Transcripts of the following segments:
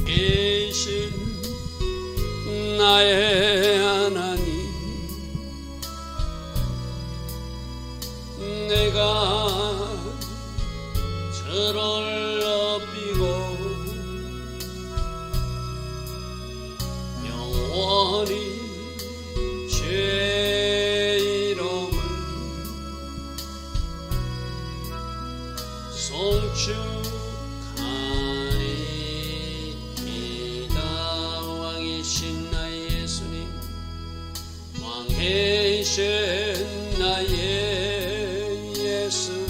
계신 나의 하나님, 내가 저를 높이고 영원히 주의 이름을 송축하리이다. 왕이신 나의 예수님, 왕이신 나의 예수님,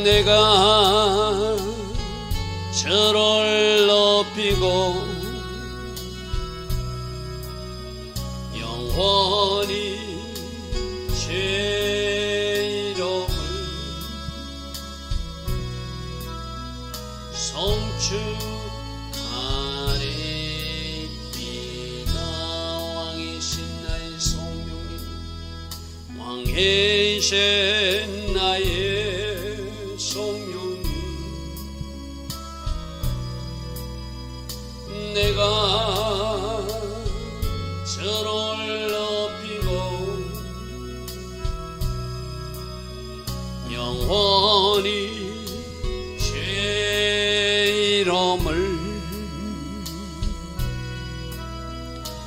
내가 저를 높이고 영원히 주의 이름을 송축하리이다. 왕이신 나의 성령님, 왕이신 나의 성령님, 내가 저를 높이고 영원히 주의 이름을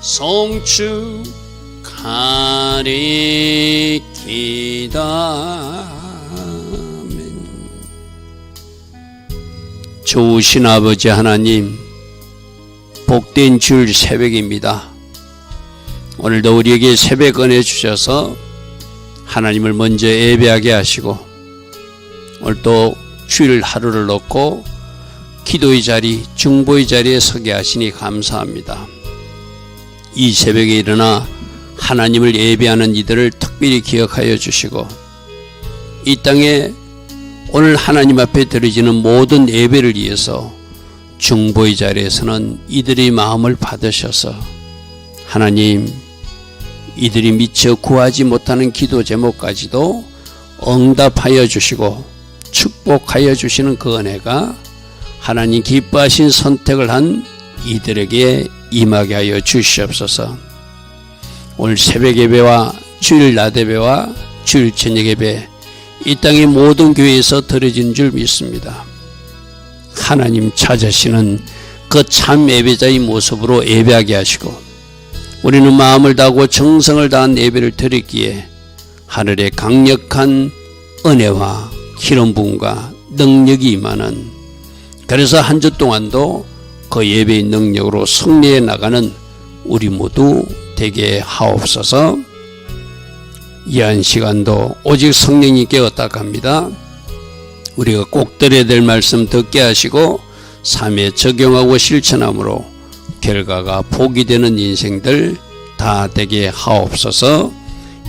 송축하리이다. 좋으신 아버지 하나님, 복된 주일 새벽입니다. 오늘도 우리에게 새벽 은혜 주셔서 하나님을 먼저 예배하게 하시고, 오늘 또 주일 하루를 놓고 기도의 자리, 중보의 자리에 서게 하시니 감사합니다. 이 새벽에 일어나 하나님을 예배하는 이들을 특별히 기억하여 주시고, 이 땅에 오늘 하나님 앞에 드려지는 모든 예배를 위해서 중보의 자리에서는 이들의 마음을 받으셔서 하나님, 이들이 미처 구하지 못하는 기도 제목까지도 응답하여 주시고 축복하여 주시는 그 은혜가 하나님 기뻐하신 선택을 한 이들에게 임하게 하여 주시옵소서. 오늘 새벽 예배와 주일 낮 예배와 주일 저녁 예배, 이 땅의 모든 교회에서 드려진 줄 믿습니다. 하나님 찾으시는 그 참 예배자의 모습으로 예배하게 하시고, 우리는 마음을 다하고 정성을 다한 예배를 드리기에 하늘의 강력한 은혜와 기름 부음과 능력이 임하는, 그래서 한 주 동안도 그 예배의 능력으로 승리해 나가는 우리 모두 되게 하옵소서. 이한 시간도 오직 성령님께 의탁합니다. 우리가 꼭 들어야 될 말씀 듣게 하시고 삶에 적용하고 실천함으로 결과가 복이 되는 인생들 다 되게 하옵소서.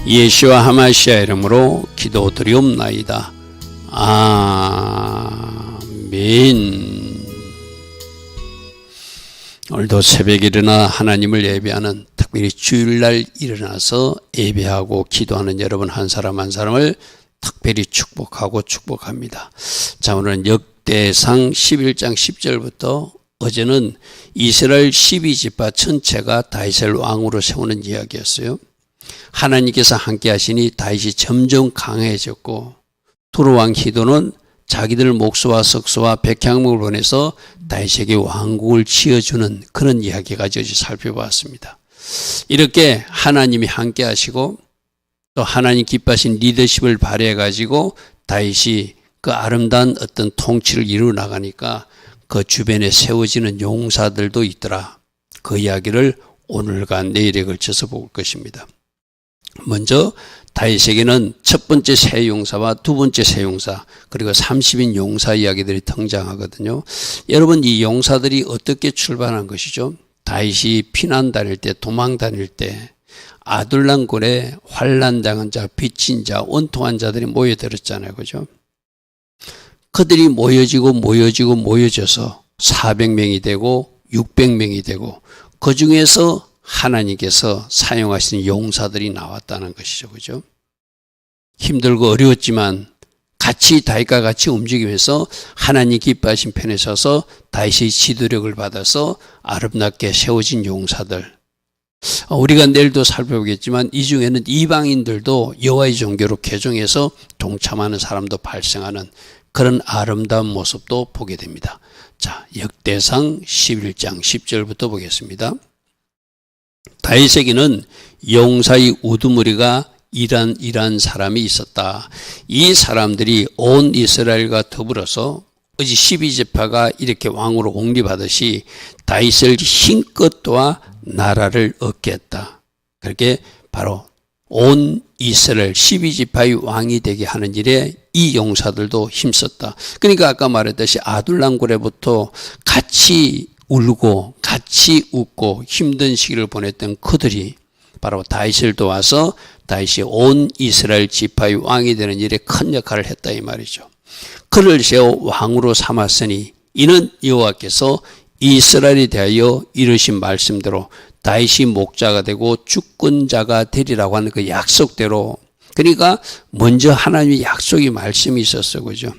예수와 하마시아 이름으로 기도드리옵나이다. 아멘. 오늘도 새벽에 일어나 하나님을 예배하는, 특별히 주일날 일어나서 예배하고 기도하는 여러분 한 사람 한 사람을 특별히 축복하고 축복합니다. 자, 오늘은 역대상 11장 10절부터, 어제는 이스라엘 12지파 전체가 다윗을 왕으로 세우는 이야기였어요. 하나님께서 함께 하시니 다윗이 점점 강해졌고, 두로왕 히도는 자기들 목수와 석수와 백향목을 보내서 다윗에게 왕국을 지어주는 그런 이야기까지 어제 살펴봤습니다. 이렇게 하나님이 함께 하시고 또 하나님 기뻐하신 리더십을 발휘해 가지고 다윗이 그 아름다운 어떤 통치를 이루어 나가니까 그 주변에 세워지는 용사들도 있더라. 그 이야기를 오늘과 내일에 걸쳐서 볼 것입니다. 먼저 다윗에게는 첫 번째 새 용사와 두 번째 새 용사, 그리고 30인 용사 이야기들이 등장하거든요. 여러분, 이 용사들이 어떻게 출발한 것이죠? 다윗이 피난 다닐 때, 도망 다닐 때 아둘람 굴에 환난당한 자, 빚진 자, 원통한 자들이 모여들었잖아요. 그죠? 그들이 모여져서 400명이 되고 600명이 되고, 그 중에서 하나님께서 사용하시는 용사들이 나왔다는 것이죠. 그죠? 힘들고 어려웠지만 같이 다윗과 같이 움직이면서 하나님 기뻐하신 편에 서서 다윗의 지도력을 받아서 아름답게 세워진 용사들. 우리가 내일도 살펴보겠지만 이 중에는 이방인들도 여호와의 종교로 개종해서 동참하는 사람도 발생하는 그런 아름다운 모습도 보게 됩니다. 자, 역대상 11장 10절부터 보겠습니다. 다윗에게는 용사의 우두머리가 이란 사람이 있었다. 이 사람들이 온 이스라엘과 더불어서 어제 12지파가 이렇게 왕으로 옹립하듯이 다윗을 힘껏 도와 나라를 얻게 했다. 그렇게 바로 온 이스라엘 12지파의 왕이 되게 하는 일에 이 용사들도 힘썼다. 그러니까 아까 말했듯이 아둘람굴에부터 같이 울고 같이 웃고 힘든 시기를 보냈던 그들이 바로 다윗을 도와서 다윗이 온 이스라엘 지파의 왕이 되는 일에 큰 역할을 했다 이 말이죠. 그를 세워 왕으로 삼았으니 이는 여호와께서 이스라엘에 대하여 이르신 말씀대로 다윗이 목자가 되고 주권자가 되리라고 하는 그 약속대로, 그러니까 먼저 하나님의 약속의 말씀이 있었어요. 그죠?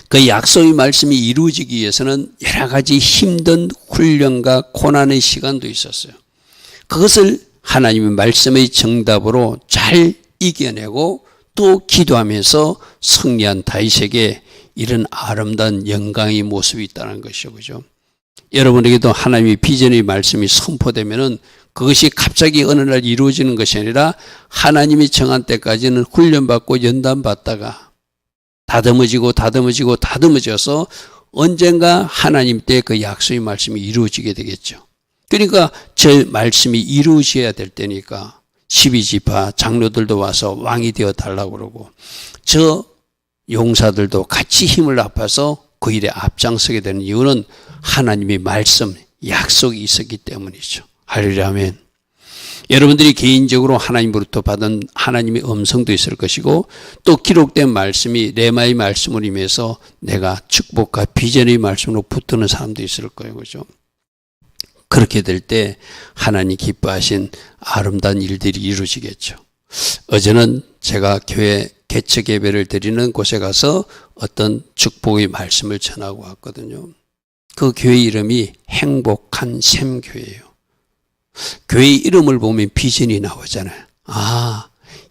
그 약속의 말씀이 이루어지기 위해서는 여러 가지 힘든 훈련과 고난의 시간도 있었어요. 그것을 하나님의 말씀의 정답으로 잘 이겨내고 또 기도하면서 승리한 다윗에게 이런 아름다운 영광의 모습이 있다는 것이죠. 그죠? 여러분에게도 하나님의 비전의 말씀이 선포되면은 그것이 갑자기 어느 날 이루어지는 것이 아니라 하나님이 정한 때까지는 훈련받고 연단받다가 다듬어져서 언젠가 하나님 때 그 약속의 말씀이 이루어지게 되겠죠. 그러니까 저 말씀이 이루어져야 될 때니까 12지파 장로들도 와서 왕이 되어 달라고 그러고 저 용사들도 같이 힘을 합해서 그 일에 앞장서게 되는 이유는 하나님의 말씀, 약속이 있었기 때문이죠. 할렐루야 아멘. 여러분들이 개인적으로 하나님으로부터 받은 하나님의 음성도 있을 것이고 또 기록된 말씀이 레마의 말씀을 임해서 내가 축복과 비전의 말씀으로 붙드는 사람도 있을 거예요. 그죠? 그렇게 될 때 하나님 기뻐하신 아름다운 일들이 이루어지겠죠. 어제는 제가 교회 개척 예배를 드리는 곳에 가서 어떤 축복의 말씀을 전하고 왔거든요. 그 교회 이름이 행복한 샘교회예요. 교회 이름을 보면 비전이 나오잖아요.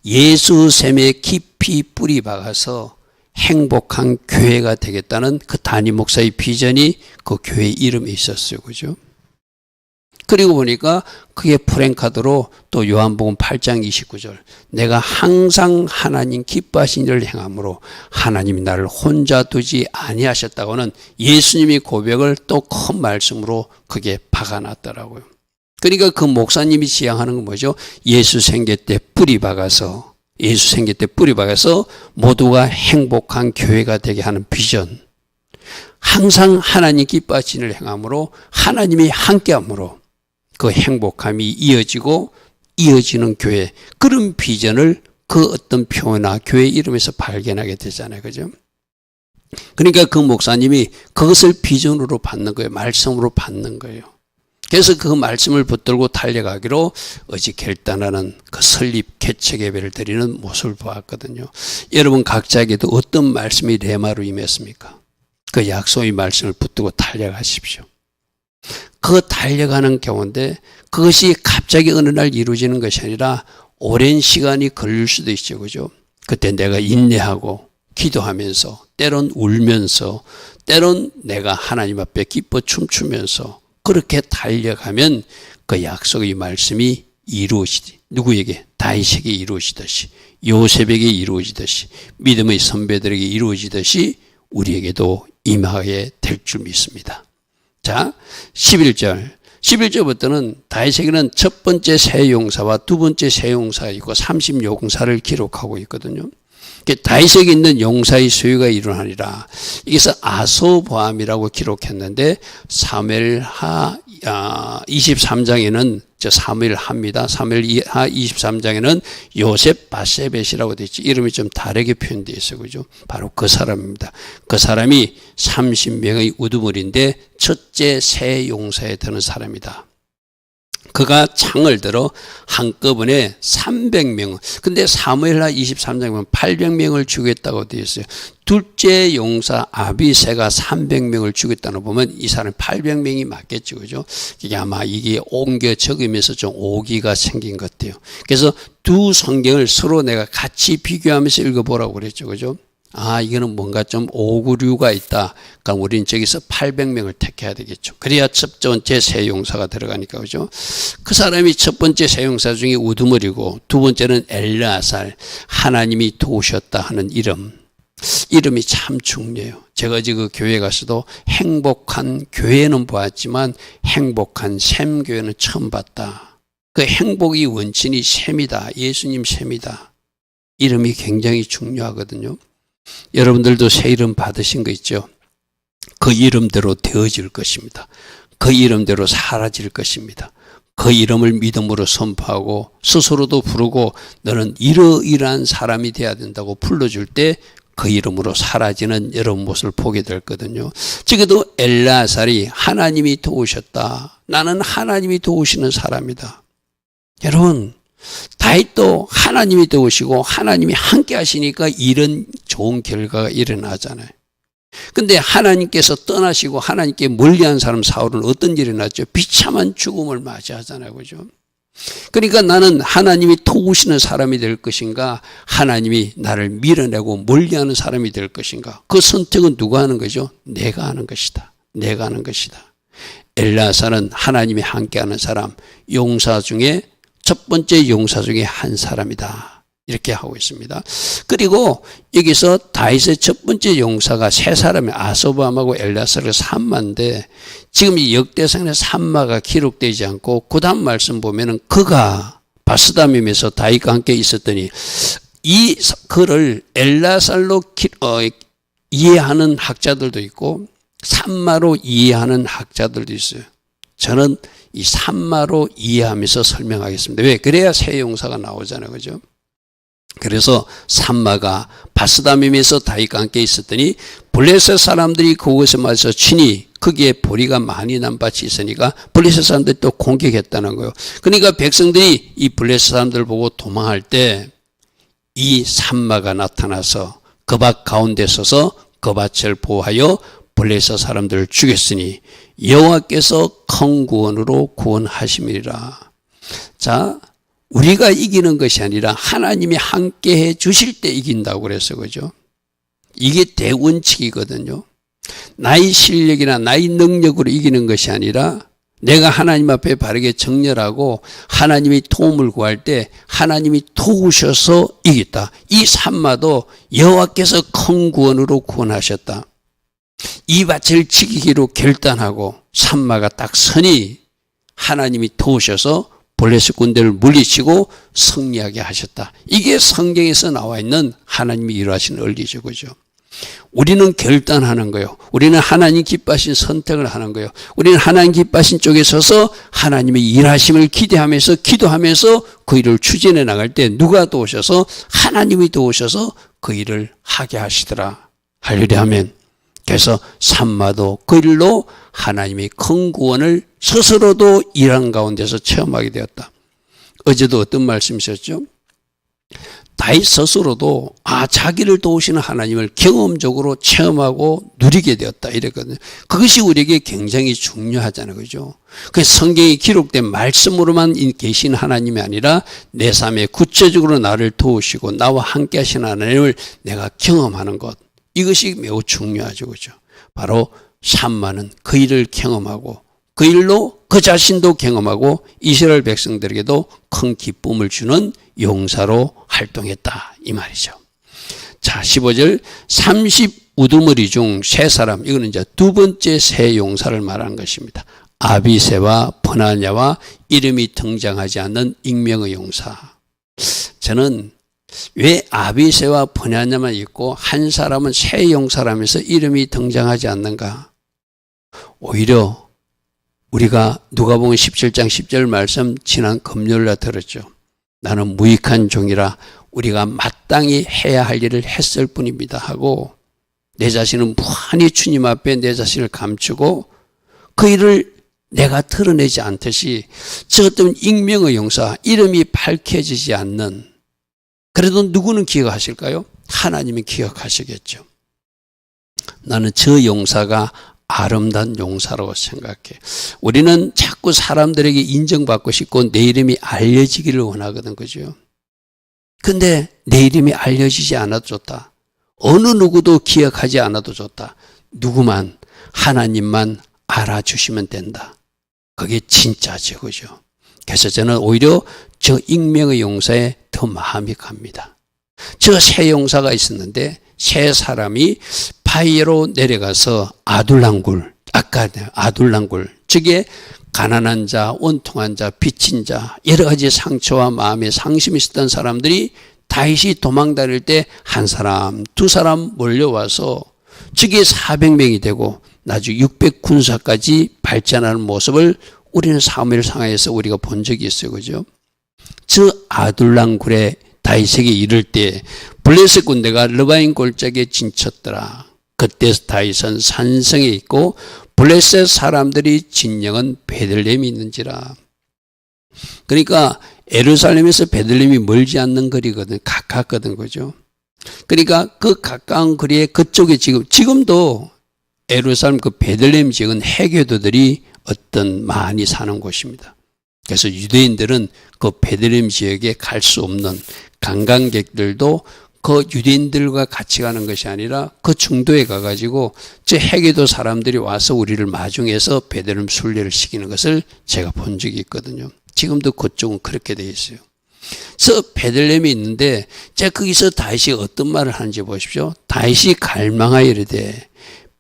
예수 샘에 깊이 뿌리 박아서 행복한 교회가 되겠다는 그 담임 목사의 비전이 그 교회 이름에 있었어요. 그죠? 그리고 보니까 그게 프랭카드로 또 요한복음 8장 29절 내가 항상 하나님 기뻐하신 일을 행함으로 하나님이 나를 혼자 두지 아니하셨다고는 예수님의 고백을 또 큰 말씀으로 그게 박아놨더라고요. 그러니까 그 목사님이 지향하는 건 뭐죠? 예수 생애 때 뿌리 박아서 모두가 행복한 교회가 되게 하는 비전. 항상 하나님 기뻐하신 일을 행함으로 하나님이 함께함으로 그 행복함이 이어지는 교회, 그런 비전을 그 어떤 표나 교회 이름에서 발견하게 되잖아요. 그죠? 그러니까 그 목사님이 그것을 비전으로 받는 거예요. 말씀으로 받는 거예요. 그래서 그 말씀을 붙들고 달려가기로 어제 결단하는 그 설립 개척 예배를 드리는 모습을 보았거든요. 여러분 각자에게도 어떤 말씀이 레마로 임했습니까? 그 약속의 말씀을 붙들고 달려가십시오. 그 달려가는 가운데 그것이 갑자기 어느 날 이루어지는 것이 아니라 오랜 시간이 걸릴 수도 있죠. 그죠? 그때 내가 인내하고 기도하면서 때론 울면서 때론 내가 하나님 앞에 기뻐 춤추면서 그렇게 달려가면 그 약속의 말씀이 이루어지지. 누구에게? 다윗에게 이루어지듯이 요셉에게 이루어지듯이 믿음의 선배들에게 이루어지듯이 우리에게도 임하게 될 줄 믿습니다. 자, 11절부터는 다윗에게는 첫 번째 새 용사와 두 번째 새 용사가 있고 30용사를 기록하고 있거든요. 다윗에게 있는 용사의 수요가 일어나니라. 여기서 아소보암이라고 기록했는데 사무엘하 23장에는 사무엘하입니다. 사무엘하 23장에는 요셉 바세벳이라고 되어 있죠. 이름이 좀 다르게 표현되어 있어요. 그죠? 바로 그 사람입니다. 그 사람이 30명의 우두머리인데 첫째 새 용사에 드는 사람이다. 그가 창을 들어 한꺼번에 300명, 근데 사무엘하 23장에 보면 800명을 죽였다고 되어 있어요. 둘째 용사 아비새가 300명을 죽였다는 거 보면 이 사람 800명이 맞겠죠, 그죠? 이게 아마 이게 옮겨 적으면서 좀 오기가 생긴 것 같아요. 그래서 두 성경을 서로 내가 같이 비교하면서 읽어보라고 그랬죠, 그죠? 아, 이거는 뭔가 좀 오구류가 있다. 그러니까 우리는 저기서 800명을 택해야 되겠죠. 그래야 첫 번째 세 용사가 들어가니까, 그죠? 그 사람이 첫 번째 세 용사 중에 우두머리고, 두 번째는 엘르아살, 하나님이 도우셨다 하는 이름. 이름이 참 중요해요. 제가 어제 그 교회 가서도 행복한 교회는 보았지만 행복한 샘교회는 처음 봤다. 그 행복이 원천이 샘이다. 예수님 샘이다. 이름이 굉장히 중요하거든요. 여러분들도 새 이름 받으신 거 있죠? 그 이름대로 되어질 것입니다. 그 이름대로 사라질 것입니다. 그 이름을 믿음으로 선포하고 스스로도 부르고 너는 이러이러한 사람이 되어야 된다고 불러줄 때 그 이름으로 사라지는 여러분 모습을 보게 되거든요. 지금도 엘르아살이 하나님이 도우셨다. 나는 하나님이 도우시는 사람이다. 여러분, 다윗도 하나님이 도우시고 하나님이 함께 하시니까 이런 좋은 결과가 일어나잖아요. 근데 하나님께서 떠나시고 하나님께 멀리한 사람 사울은 어떤 일이 났죠? 비참한 죽음을 맞이하잖아요, 그죠? 그러니까 나는 하나님이 도우시는 사람이 될 것인가, 하나님이 나를 밀어내고 멀리하는 사람이 될 것인가. 그 선택은 누가 하는 거죠? 내가 하는 것이다. 내가 하는 것이다. 엘르아살은 하나님이 함께하는 사람, 용사 중에 첫 번째 용사 중에 한 사람이다. 이렇게 하고 있습니다. 그리고 여기서 다윗의 첫 번째 용사가 세 사람이 아소밤하고 엘르아살의 산마인데 지금 이 역대상에 산마가 기록되지 않고 그 다음 말씀 보면은 그가 바스다밈에서 다윗과 함께 있었더니 이 글을 엘르아살로 이해하는 학자들도 있고 산마로 이해하는 학자들도 있어요. 저는 이 산마로 이해하면서 설명하겠습니다. 왜? 그래야 새 용사가 나오잖아요, 그죠? 그래서 산마가 바스다밈에서 다윗과 함께 있었더니 블레셋 사람들이 그곳에 맞서 치니 거기에 보리가 많이 난 밭이 있으니까 블레셋 사람들이 또 공격했다는 거예요. 그러니까 백성들이 이 블레셋 사람들을 보고 도망할 때 이 산마가 나타나서 그 밭 가운데 서서 그 밭을 보호하여 블레셋 사람들을 죽였으니 여호와께서 큰 구원으로 구원하심이라. 자, 우리가 이기는 것이 아니라 하나님이 함께 해 주실 때 이긴다고 그래서 그죠? 이게 대원칙이거든요. 나의 실력이나 나의 능력으로 이기는 것이 아니라 내가 하나님 앞에 바르게 정렬하고 하나님이 도움을 구할 때 하나님이 도우셔서 이겼다. 이 산마도 여호와께서 큰 구원으로 구원하셨다. 이 밭을 지키기로 결단하고 산마가 딱 서니 하나님이 도우셔서 블레셋 군대를 물리치고 승리하게 하셨다. 이게 성경에서 나와 있는 하나님이 일하시는 원리죠, 그죠? 우리는 결단하는 거예요. 우리는 하나님 기뻐하신 선택을 하는 거예요. 우리는 하나님 기뻐하신 쪽에 서서 하나님의 일하심을 기대하면서 기도하면서 그 일을 추진해 나갈 때 누가 도우셔서 하나님이 도우셔서 그 일을 하게 하시더라. 할렐루야 하면. 그래서 산마도 그 일로 하나님의 큰 구원을 스스로도 일한 가운데서 체험하게 되었다. 어제도 어떤 말씀이셨죠? 다윗 스스로도 자기를 도우시는 하나님을 경험적으로 체험하고 누리게 되었다 이랬거든요. 그것이 우리에게 굉장히 중요하잖아요, 그죠? 그 성경에 기록된 말씀으로만 계신 하나님이 아니라 내 삶에 구체적으로 나를 도우시고 나와 함께 하시는 하나님을 내가 경험하는 것, 이것이 매우 중요하죠, 그죠? 바로 산마는 그 일을 경험하고 그 일로 그 자신도 경험하고 이스라엘 백성들에게도 큰 기쁨을 주는 용사로 활동했다 이 말이죠. 자, 15절 30 우두머리 중 세 사람, 이거는 이제 두 번째 세 용사를 말하는 것입니다. 아비새와 브나냐와 이름이 등장하지 않는 익명의 용사. 저는 왜 아비새와 브나냐만 있고 한 사람은 세 용사라면서 이름이 등장하지 않는가? 오히려 우리가 누가복음 17장 10절 말씀 지난 금요일날 들었죠. 나는 무익한 종이라 우리가 마땅히 해야 할 일을 했을 뿐입니다 하고 내 자신은 무한히 주님 앞에 내 자신을 감추고 그 일을 내가 드러내지 않듯이 저 어떤 익명의 용사, 이름이 밝혀지지 않는, 그래도 누구는 기억하실까요? 하나님이 기억하시겠죠. 나는 저 용사가 아름다운 용사라고 생각해. 우리는 자꾸 사람들에게 인정받고 싶고 내 이름이 알려지기를 원하거든, 그죠? 근데 내 이름이 알려지지 않아도 좋다. 어느 누구도 기억하지 않아도 좋다. 누구만, 하나님만 알아주시면 된다. 그게 진짜죠, 그죠? 그래서 저는 오히려 저 익명의 용사에 더 마음이 갑니다. 저 세 용사가 있었는데 세 사람이 바위로 내려가서 아둘랑굴, 아까 아둘랑굴, 즉에 가난한 자, 원통한 자, 빚진 자, 여러 가지 상처와 마음에 상심이 있었던 사람들이 다윗이 도망 다닐 때 한 사람, 두 사람 몰려와서 즉에 400명이 되고 나중에 600군사까지 발전하는 모습을 우리는 사무엘상하에서 우리가 본 적이 있어요, 그죠? 저 아둘랑굴에 다윗에게 이를 때 블레셋 군대가 르바임 골짜기에 진쳤더라. 그때 다윗은 산성에 있고 블레셋 사람들이 진영은 베들레헴이 있는지라. 그러니까 예루살렘에서 베들레헴이 멀지 않는 거리거든, 가깝거든, 그죠? 그러니까 그 가까운 거리에 그쪽에 지금도 예루살렘 그 베들레헴 지역은 해교도들이 어떤 많이 사는 곳입니다. 그래서 유대인들은 그 베들레헴 지역에 갈 수 없는 관광객들도 그 유대인들과 같이 가는 것이 아니라 그 중도에 가가지고 저 해교도 사람들이 와서 우리를 마중해서 베들레헴 순례를 시키는 것을 제가 본 적이 있거든요. 지금도 그쪽은 그렇게 되어 있어요. 그래서 베들레헴이 있는데 제가 거기서 다윗이 어떤 말을 하는지 보십시오. 다윗이 갈망하여 이르되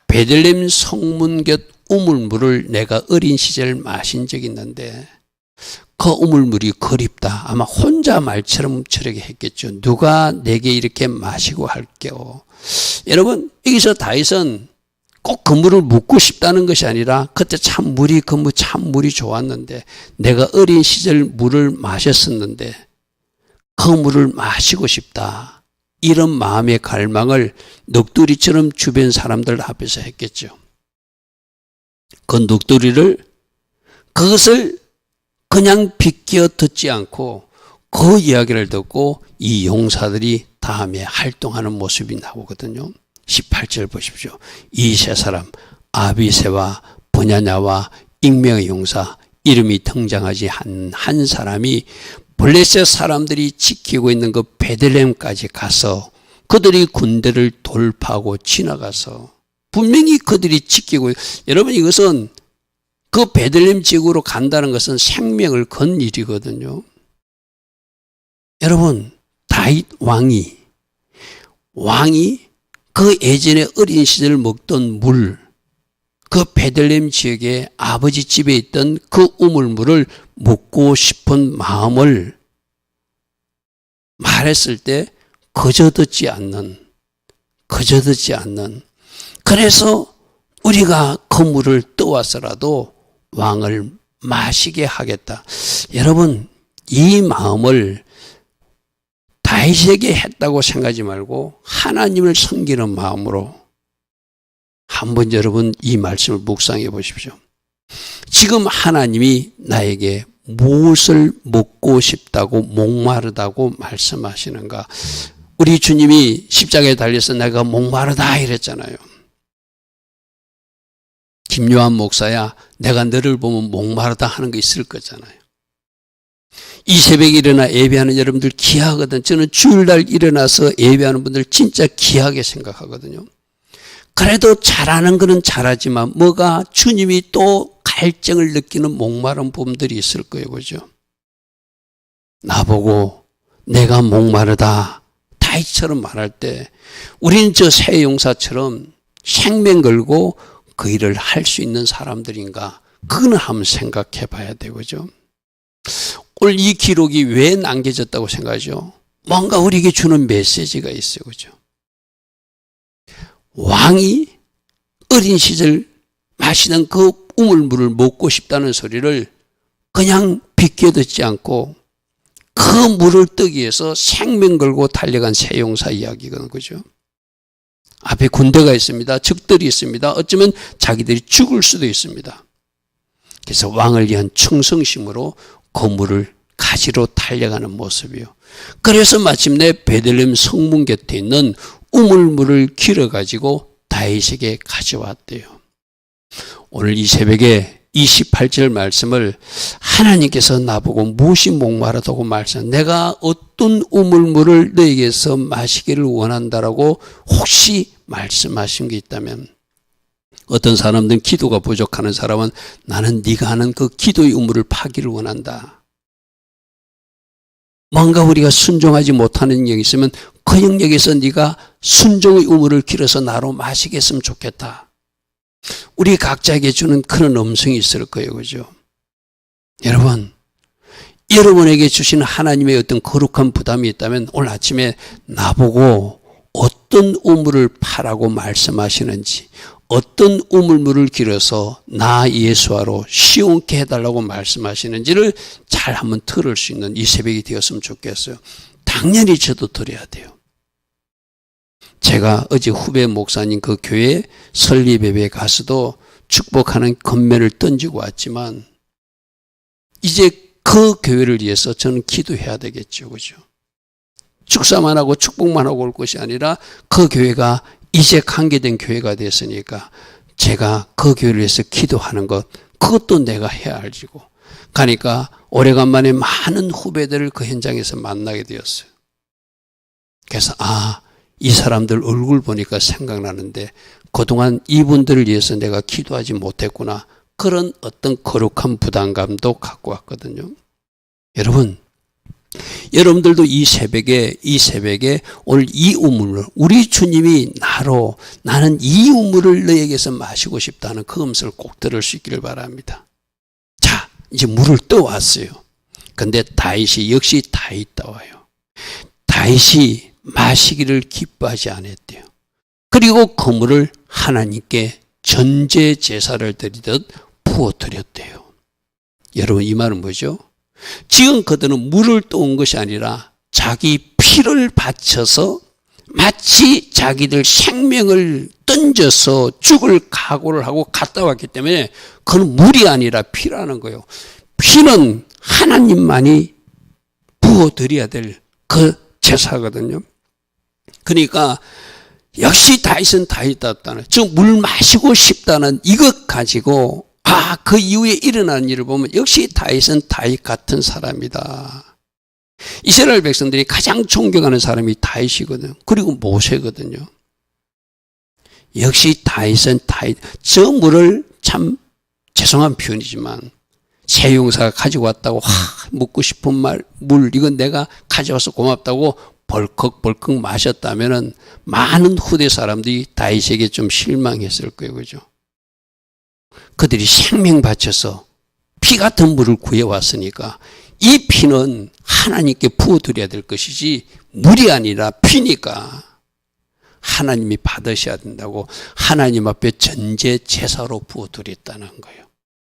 베들레헴 성문 곁 우물물을 내가 어린 시절 마신 적이 있는데 그 우물물이 그립다. 아마 혼자 말처럼 저렇게 했겠죠. 누가 내게 이렇게 마시고 할게요. 여러분, 여기서 다윗은 꼭 그 물을 묻고 싶다는 것이 아니라 그때 참 물이 좋았는데 내가 어린 시절 물을 마셨었는데 그 물을 마시고 싶다. 이런 마음의 갈망을 넋두리처럼 주변 사람들 앞에서 했겠죠. 그 넋두리를, 그것을 그냥 비껴 듣지 않고 그 이야기를 듣고 이 용사들이 다음에 활동하는 모습이 나오거든요. 18절 보십시오. 이 세 사람 아비새와 브냐냐와 익명의 용사, 이름이 등장하지 않은 한 사람이 블레셋 사람들이 지키고 있는 그 베들레헴까지 가서 그들이 군대를 돌파하고 지나가서 분명히 그들이 지키고, 여러분 이것은 그 베들레헴 지역으로 간다는 것은 생명을 건 일이거든요. 여러분, 다윗 왕이 그 예전에 어린 시절 먹던 물, 그 베들레헴 지역에 아버지 집에 있던 그 우물물을 먹고 싶은 마음을 말했을 때 거저 듣지 않는, 그래서 우리가 그 물을 떠와서라도 왕을 마시게 하겠다. 여러분, 이 마음을 다윗에게 했다고 생각하지 말고 하나님을 섬기는 마음으로 한번 여러분 이 말씀을 묵상해 보십시오. 지금 하나님이 나에게 무엇을 먹고 싶다고 목마르다고 말씀하시는가? 우리 주님이 십자가에 달려서 내가 목마르다 이랬잖아요. 김요한 목사야, 내가 너를 보면 목마르다 하는 거 있을 거잖아요. 이 새벽에 일어나 예배하는 여러분들 귀하거든. 저는 주일날 일어나서 예배하는 분들 진짜 귀하게 생각하거든요. 그래도 잘하는 거는 잘하지만 뭐가 주님이 또 갈증을 느끼는 목마른 부분들이 있을 거예요. 그죠? 나보고 내가 목마르다 다윗처럼 말할 때 우리는 저 새 용사처럼 생명 걸고 그 일을 할 수 있는 사람들인가? 그거는 한번 생각해 봐야 되죠. 그죠? 오늘 이 기록이 왜 남겨졌다고 생각하죠? 뭔가 우리에게 주는 메시지가 있어요. 그죠? 왕이 어린 시절 마시던 그 우물물을 먹고 싶다는 소리를 그냥 비껴 듣지 않고 그 물을 뜨기 위해서 생명 걸고 달려간 새 용사 이야기거든요. 그죠? 앞에 군대가 있습니다. 적들이 있습니다. 어쩌면 자기들이 죽을 수도 있습니다. 그래서 왕을 위한 충성심으로 거물을 가지러 달려가는 모습이요. 그래서 마침내 베들레헴 성문 곁에 있는 우물물을 길어가지고 다윗에게 가져왔대요. 오늘 이 새벽에 28절 말씀을 하나님께서 나보고 무엇이 목마르다고 말씀, 내가 어떤 우물물을 너에게서 마시기를 원한다라고 혹시 말씀하신 게 있다면, 어떤 사람들은 기도가 부족하는 사람은 나는 네가 하는 그 기도의 우물을 파기를 원한다. 뭔가 우리가 순종하지 못하는 영역이 있으면 그 영역에서 네가 순종의 우물을 길어서 나로 마시게 했으면 좋겠다. 우리 각자에게 주는 그런 음성이 있을 거예요. 그죠? 여러분, 여러분에게 주시는 하나님의 어떤 거룩한 부담이 있다면 오늘 아침에 나보고 어떤 우물을 파라고 말씀하시는지, 어떤 우물물을 길어서 나 예수와로 시원케 해달라고 말씀하시는지를 잘 한번 들을 수 있는 이 새벽이 되었으면 좋겠어요. 당연히 저도 들어야 돼요. 제가 어제 후배 목사님 그 교회 설립 예배에 가서도 축복하는 건면을 던지고 왔지만, 이제 그 교회를 위해서 저는 기도해야 되겠죠. 그죠? 축사만 하고 축복만 하고 올 것이 아니라 그 교회가 이제 관계된 교회가 됐으니까 제가 그 교회를 위해서 기도하는 것, 그것도 내가 해야 알지고. 가니까 오래간만에 많은 후배들을 그 현장에서 만나게 되었어요. 그래서 이 사람들 얼굴 보니까 생각나는데 그동안 이분들을 위해서 내가 기도하지 못했구나. 그런 어떤 거룩한 부담감도 갖고 왔거든요. 여러분, 여러분들도 이 새벽에 오늘 이 우물을, 우리 주님이 나는 이 우물을 너에게서 마시고 싶다는 그 음성을 꼭 들을 수 있기를 바랍니다. 자, 이제 물을 떠왔어요. 근데 다윗이 역시 다윗다워요. 다윗이 마시기를 기뻐하지 않았대요. 그리고 그 물을 하나님께 전제 제사를 드리듯 부어드렸대요. 여러분, 이 말은 뭐죠? 지금 그들은 물을 떠온 것이 아니라 자기 피를 바쳐서 마치 자기들 생명을 던져서 죽을 각오를 하고 갔다 왔기 때문에 그건 물이 아니라 피라는 거예요. 피는 하나님만이 부어드려야 될 그 제사거든요. 그러니까 역시 다윗은 다윗답다는, 즉 물 마시고 싶다는 이것 가지고 그 이후에 일어나는 일을 보면 역시 다윗은 다윗 같은 사람이다. 이스라엘 백성들이 가장 존경하는 사람이 다윗이거든요. 그리고 모세거든요. 역시 다윗은 다윗. 저 물을, 참 죄송한 표현이지만 새 용사가 가지고 왔다고 묻고 싶은 물 이건 내가 가져와서 고맙다고 벌컥벌컥 마셨다면은 많은 후대 사람들이 다윗에게 좀 실망했을 거예요. 그죠? 그들이 생명 바쳐서 피 같은 물을 구해왔으니까 이 피는 하나님께 부어드려야 될 것이지 물이 아니라 피니까 하나님이 받으셔야 된다고 하나님 앞에 전제 제사로 부어드렸다는 거예요.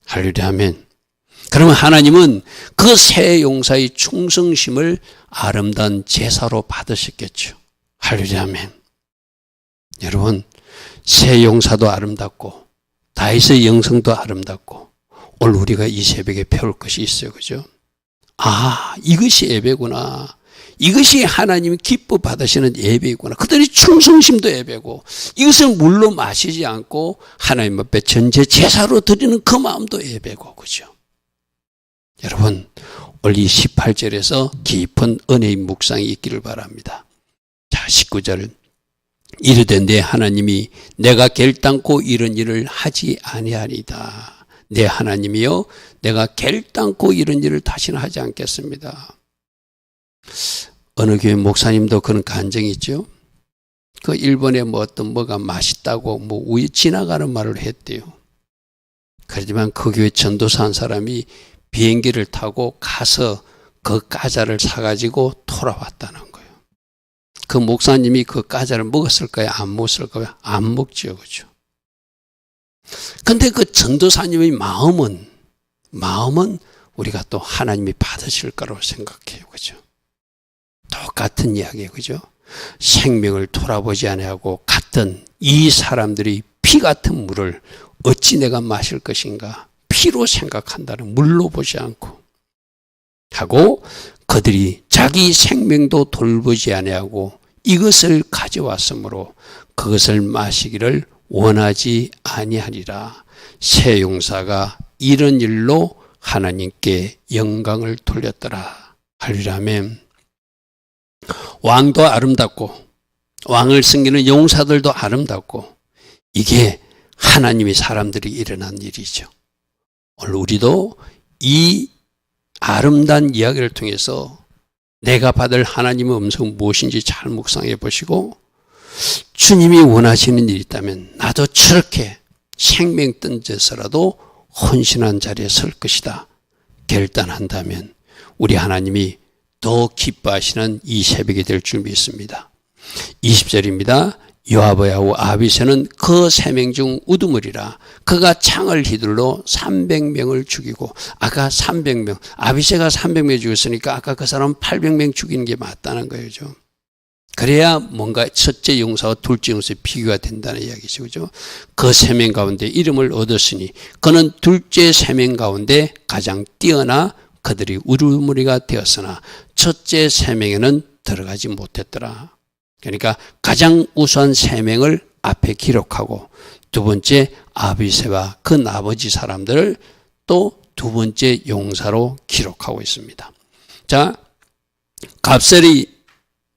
할렐루야, 아멘. 그러면 하나님은 그 새 용사의 충성심을 아름다운 제사로 받으셨겠죠. 할렐루야, 아멘. 여러분, 새 용사도 아름답고 다윗의 영성도 아름답고 오늘 우리가 이 새벽에 배울 것이 있어요. 그죠? 이것이 예배구나. 이것이 하나님이 기뻐 받으시는 예배이구나. 그들이 충성심도 예배고 이것을 물로 마시지 않고 하나님 앞에 전제 제사로 드리는 그 마음도 예배고. 그죠? 여러분, 오늘 이 18절에서 깊은 은혜의 묵상이 있기를 바랍니다. 자, 19절. 이르되 내 하나님이 내가 결단코 이런 일을 하지 아니하리다. 내 하나님이여, 내가 결단코 이런 일을 다시는 하지 않겠습니다. 어느 교회 목사님도 그런 간증이 있죠. 그 일본에 뭐가 맛있다고 우유 지나가는 말을 했대요. 그렇지만 그 교회 전도사 한 사람이 비행기를 타고 가서 그 과자를 사가지고 돌아왔다는 거예요. 그 목사님이 그 과자를 먹었을까요? 안 먹었을까요? 안 먹죠. 그죠? 근데 그 전도사님의 마음은 우리가 또 하나님이 받으실 거라고 생각해요. 그죠? 똑같은 이야기예요. 그죠? 생명을 돌아보지 아니하고 갔던 이 사람들이 피 같은 물을 어찌 내가 마실 것인가? 피 피로 생각한다는, 물로 보지 않고 하고, 그들이 자기 생명도 돌보지 아니하고 이것을 가져왔으므로 그것을 마시기를 원하지 아니하리라. 새 용사가 이런 일로 하나님께 영광을 돌렸더라 하리라면, 왕도 아름답고 왕을 섬기는 용사들도 아름답고, 이게 하나님이 사람들이 일어난 일이죠. 오늘 우리도 이 아름다운 이야기를 통해서 내가 받을 하나님의 음성은 무엇인지 잘 묵상해 보시고, 주님이 원하시는 일이 있다면 나도 저렇게 생명 던져서라도 헌신한 자리에 설 것이다 결단한다면 우리 하나님이 더 기뻐하시는 이 새벽이 될 줄 믿습니다. 20절입니다. 요아브하고 아비새는 그 세 명 중 우두머리라. 그가 창을 휘둘러 300명을 죽이고, 아까 300명, 아비새가 300명 죽였으니까 아까 그 사람은 800명 죽이는 게 맞다는 거죠. 그래야 뭔가 첫째 용사와 둘째 용사의 비교가 된다는 이야기죠. 그죠? 그 세 명 가운데 이름을 얻었으니 그는 둘째 세 명 가운데 가장 뛰어나 그들이 우두머리가 되었으나 첫째 세 명에는 들어가지 못했더라. 그러니까 가장 우수한 세 명을 앞에 기록하고, 두 번째 아비새와 그 나머지 사람들을 또 두 번째 용사로 기록하고 있습니다. 자, 갑셀이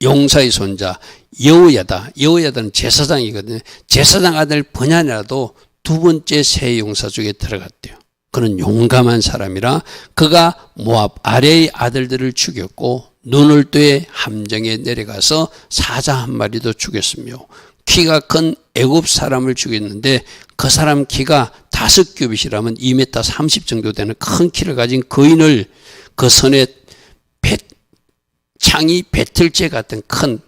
용사의 손자 여호야다. 여호야다는 제사장이거든요. 제사장 아들 브냐냐도 두 번째 세 용사 중에 들어갔대요. 그는 용감한 사람이라 그가 모압 아래의 아들들을 죽였고, 눈을 뜨에 함정에 내려가서 사자 한 마리도 죽였으며, 키가 큰 애굽 사람을 죽였는데 그 사람 키가 5규빗이라면 2m 30 정도 되는 큰 키를 가진 거인을, 그 손에 창이 배틀째 같은 큰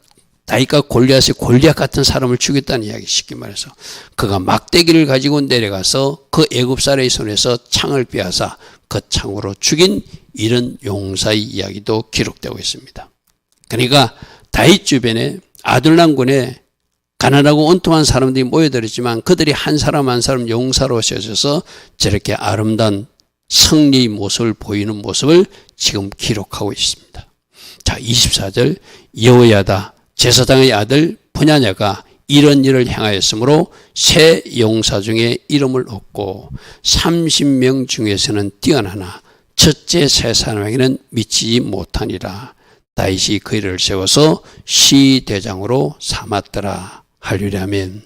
다윗과 골리앗 같은 사람을 죽였다는 이야기, 쉽게 말해서 그가 막대기를 가지고 내려가서 그 애굽 사람의 손에서 창을 빼앗아 그 창으로 죽인 이런 용사의 이야기도 기록되고 있습니다. 그러니까 다윗 주변에 아둘람군에 가난하고 온통한 사람들이 모여들었지만 그들이 한 사람 한 사람 용사로 세워져서 저렇게 아름다운 승리의 모습을 보이는 모습을 지금 기록하고 있습니다. 자, 24절 여호야다 제사장의 아들 브냐냐가 이런 일을 행하였으므로 세 용사 중에 이름을 얻고 30명 중에서는 뛰어나나 첫째 세 사람에게는 미치지 못하니라. 다윗이 그 일을 세워서 시대장으로 삼았더라 하려면,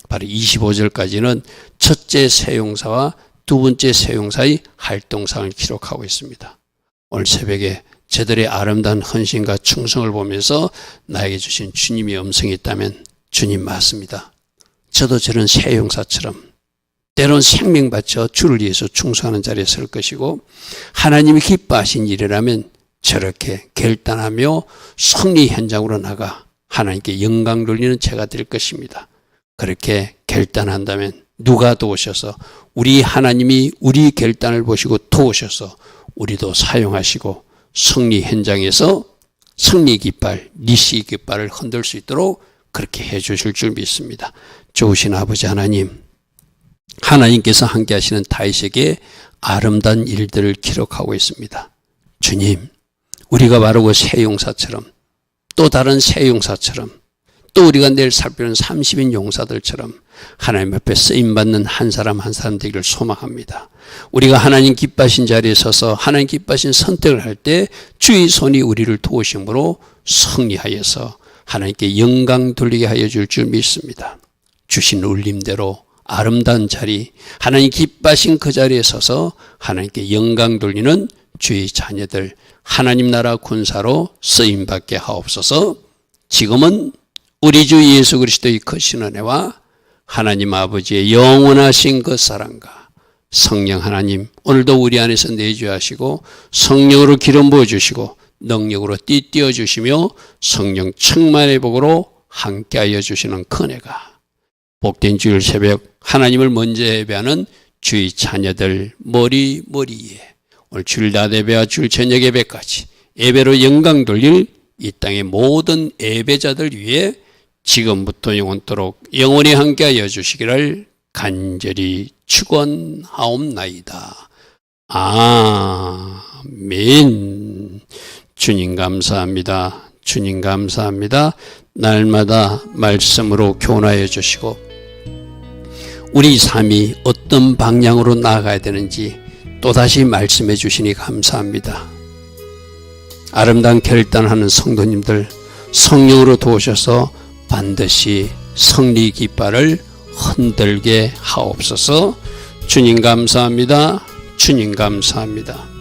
바로 25절까지는 첫째 세 용사와 두 번째 세 용사의 활동상을 기록하고 있습니다. 오늘 새벽에 저들의 아름다운 헌신과 충성을 보면서 나에게 주신 주님의 음성이 있다면, 주님 맞습니다. 저도 저런 세 용사처럼 때론 생명 바쳐 주를 위해서 충성하는 자리에 설 것이고, 하나님이 기뻐하신 일이라면 저렇게 결단하며 승리 현장으로 나가 하나님께 영광 돌리는 제가 될 것입니다. 그렇게 결단한다면 누가 도우셔서, 우리 하나님이 우리 결단을 보시고 도우셔서 우리도 사용하시고 승리 현장에서 승리 깃발, 니시 깃발을 흔들 수 있도록 그렇게 해 주실 줄 믿습니다. 좋으신 아버지 하나님, 하나님께서 함께 하시는 다윗에게 아름다운 일들을 기록하고 있습니다. 주님, 우리가 바로 그 세 용사처럼, 또 다른 세 용사처럼, 또 우리가 내일 살피는 30인 용사들처럼 하나님 앞에 쓰임받는 한 사람 한 사람 되기를 소망합니다. 우리가 하나님 기뻐하신 자리에 서서 하나님 기뻐하신 선택을 할 때 주의 손이 우리를 도우심으로 승리하여서 하나님께 영광 돌리게 하여 줄 줄 믿습니다. 주신 울림대로 아름다운 자리, 하나님 기뻐하신 그 자리에 서서 하나님께 영광 돌리는 주의 자녀들, 하나님 나라 군사로 쓰임받게 하옵소서. 지금은 우리 주 예수 그리스도의 크신 은혜와 하나님 아버지의 영원하신 그 사랑과 성령 하나님, 오늘도 우리 안에서 내주하시고 성령으로 기름 부어주시고 능력으로 띠띠어 주시며 성령 충만의 복으로 함께하여 주시는 큰애가, 복된 주일 새벽 하나님을 먼저 예배하는 주의 자녀들 머리에 오늘 주일 낮 예배와 주일 저녁 예배까지 예배로 영광 돌릴 이 땅의 모든 예배자들 위해 지금부터 영원토록 영원히 함께하여 주시기를 간절히 축원하옵나이다. 아멘. 주님 감사합니다. 주님 감사합니다. 날마다 말씀으로 교훈하여 주시고 우리 삶이 어떤 방향으로 나아가야 되는지 또다시 말씀해 주시니 감사합니다. 아름다운 결단하는 성도님들 성령으로 도우셔서 반드시 승리 깃발을 흔들게 하옵소서. 주님 감사합니다. 주님 감사합니다.